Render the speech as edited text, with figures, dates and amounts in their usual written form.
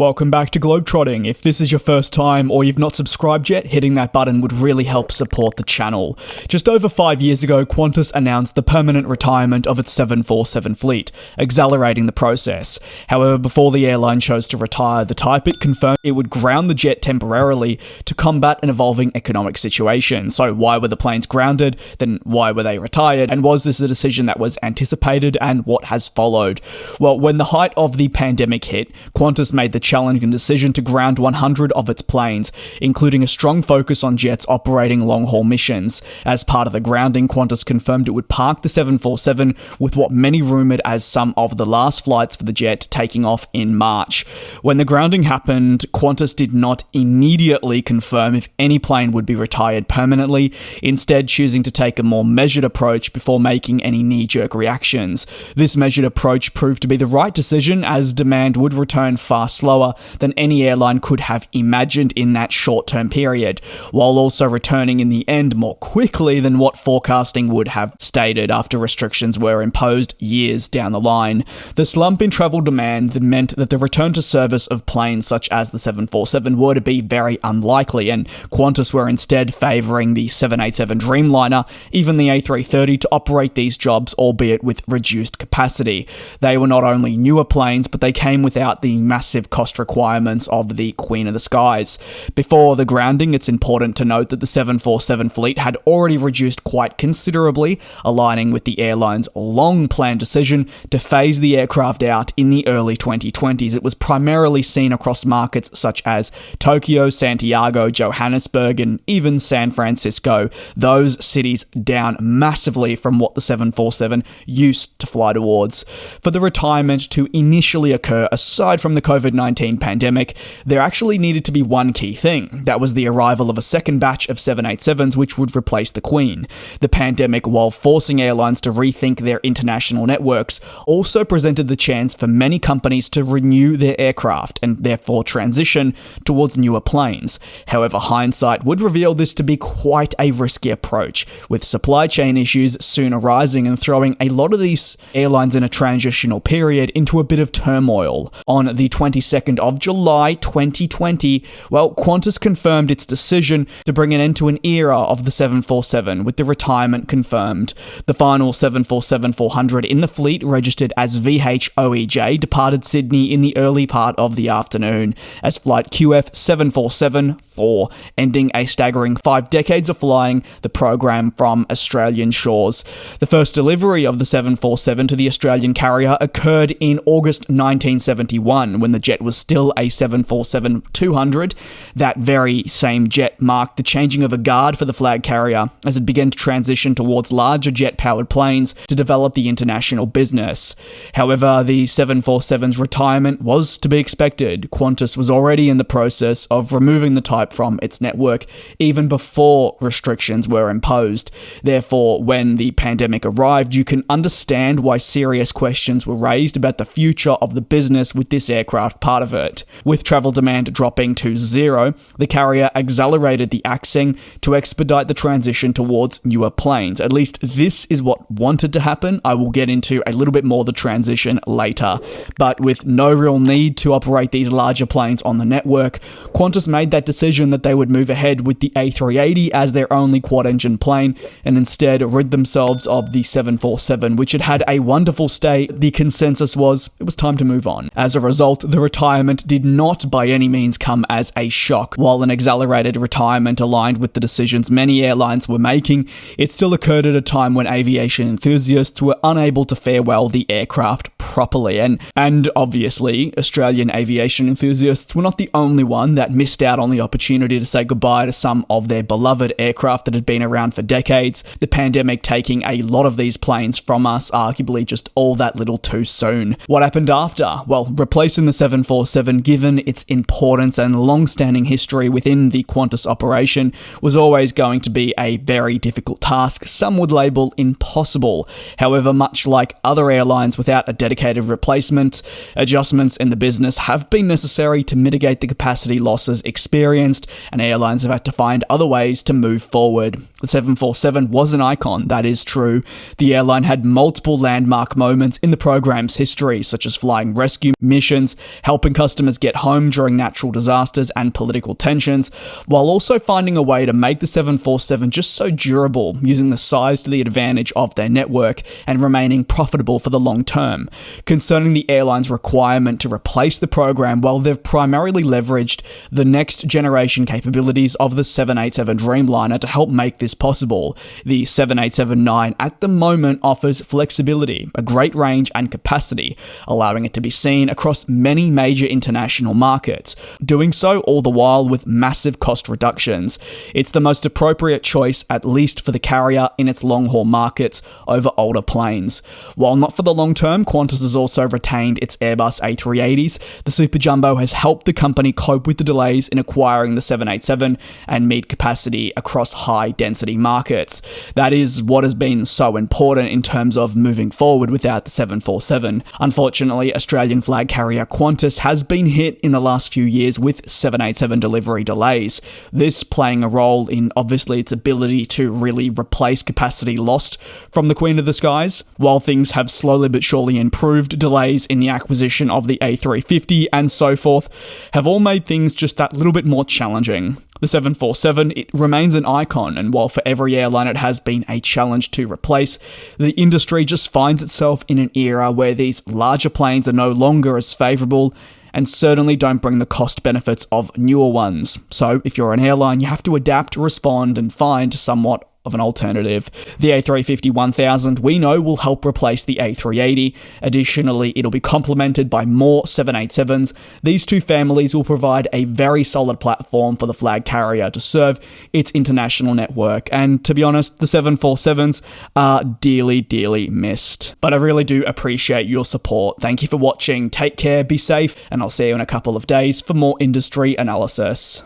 Welcome back to GlobeTrotting. If this is your first time or you've not subscribed yet, hitting that button would really help support the channel. Just over 5 years ago, Qantas announced the permanent retirement of its 747 fleet, accelerating the process. However, before the airline chose to retire the type, it confirmed it would ground the jet temporarily to combat an evolving economic situation. So why were the planes grounded? Then why were they retired? And was this a decision that was anticipated, and what has followed? Well, when the height of the pandemic hit, Qantas made the challenging decision to ground 100 of its planes, including a strong focus on jets operating long-haul missions. As part of the grounding, Qantas confirmed it would park the 747 with what many rumoured as some of the last flights for the jet taking off in March. When the grounding happened, Qantas did not immediately confirm if any plane would be retired permanently, instead choosing to take a more measured approach before making any knee-jerk reactions. This measured approach proved to be the right decision, as demand would return far slower than any airline could have imagined in that short-term period, while also returning in the end more quickly than what forecasting would have stated after restrictions were imposed years down the line. The slump in travel demand meant that the return to service of planes such as the 747 were to be very unlikely, and Qantas were instead favouring the 787 Dreamliner, even the A330, to operate these jobs, albeit with reduced capacity. They were not only newer planes, but they came without the massive cost requirements of the Queen of the Skies. Before the grounding, it's important to note that the 747 fleet had already reduced quite considerably, aligning with the airline's long-planned decision to phase the aircraft out in the early 2020s. It was primarily seen across markets such as Tokyo, Santiago, Johannesburg, and even San Francisco, those cities down massively from what the 747 used to fly towards. For the retirement to initially occur, aside from the COVID-19 pandemic, there actually needed to be one key thing. That was the arrival of a second batch of 787s, which would replace the Queen. The pandemic, while forcing airlines to rethink their international networks, also presented the chance for many companies to renew their aircraft and therefore transition towards newer planes. However, hindsight would reveal this to be quite a risky approach, with supply chain issues soon arising and throwing a lot of these airlines in a transitional period into a bit of turmoil. On the 22nd of July 2020, Qantas confirmed its decision to bring an end to an era of the 747, with the retirement confirmed. The final 747-400 in the fleet, registered as VHOEJ, departed Sydney in the early part of the afternoon as flight QF747-4, ending a staggering 5 decades of flying the program from Australian shores. The first delivery of the 747 to the Australian carrier occurred in August 1971, when the jet was still a 747-200. That very same jet marked the changing of a guard for the flag carrier as it began to transition towards larger jet-powered planes to develop the international business. However, the 747's retirement was to be expected. Qantas was already in the process of removing the type from its network even before restrictions were imposed. Therefore, when the pandemic arrived, you can understand why serious questions were raised about the future of the business with this aircraft part of it. With travel demand dropping to zero, the carrier accelerated the axing to expedite the transition towards newer planes. At least this is what wanted to happen. I will get into a little bit more the transition later. But with no real need to operate these larger planes on the network, Qantas made that decision that they would move ahead with the A380 as their only quad-engine plane, and instead rid themselves of the 747, which had had a wonderful stay. The consensus was it was time to move on. As a result, the retirement did not by any means come as a shock. While an accelerated retirement aligned with the decisions many airlines were making, it still occurred at a time when aviation enthusiasts were unable to farewell the aircraft properly. And obviously, Australian aviation enthusiasts were not the only one that missed out on the opportunity to say goodbye to some of their beloved aircraft that had been around for decades, the pandemic taking a lot of these planes from us, arguably just all that little too soon. What happened after? Well, replacing the 747, given its importance and long-standing history within the Qantas operation, was always going to be a very difficult task, some would label impossible. However, much like other airlines without a dedicated replacement, adjustments in the business have been necessary to mitigate the capacity losses experienced, and airlines have had to find other ways to move forward. The 747 was an icon, that is true. The airline had multiple landmark moments in the program's history, such as flying rescue missions, helping helping customers get home during natural disasters and political tensions, while also finding a way to make the 747 just so durable, using the size to the advantage of their network and remaining profitable for the long term. Concerning the airline's requirement to replace the program, well, they've primarily leveraged the next generation capabilities of the 787 Dreamliner to help make this possible. The 787-9 at the moment offers flexibility, a great range and capacity, allowing it to be seen across many major international markets, doing so all the while with massive cost reductions. It's the most appropriate choice, at least for the carrier in its long-haul markets, over older planes. While not for the long term, Qantas has also retained its Airbus A380s. The Super Jumbo has helped the company cope with the delays in acquiring the 787 and meet capacity across high-density markets. That is what has been so important in terms of moving forward without the 747. Unfortunately, Australian flag carrier Qantas has been hit in the last few years with 787 delivery delays. This playing a role in obviously its ability to really replace capacity lost from the Queen of the Skies. While things have slowly but surely improved, delays in the acquisition of the A350 and so forth have all made things just that little bit more challenging. The 747, it remains an icon, and while for every airline it has been a challenge to replace, the industry just finds itself in an era where these larger planes are no longer as favourable and certainly don't bring the cost benefits of newer ones. So if you're an airline, you have to adapt, respond, and find somewhat of an alternative. The A350-1000 we know will help replace the A380. Additionally, it'll be complemented by more 787s. These two families will provide a very solid platform for the flag carrier to serve its international network, and to be honest, the 747s are dearly, dearly missed. But I really do appreciate your support. Thank you for watching, take care, be safe, and I'll see you in a couple of days for more industry analysis.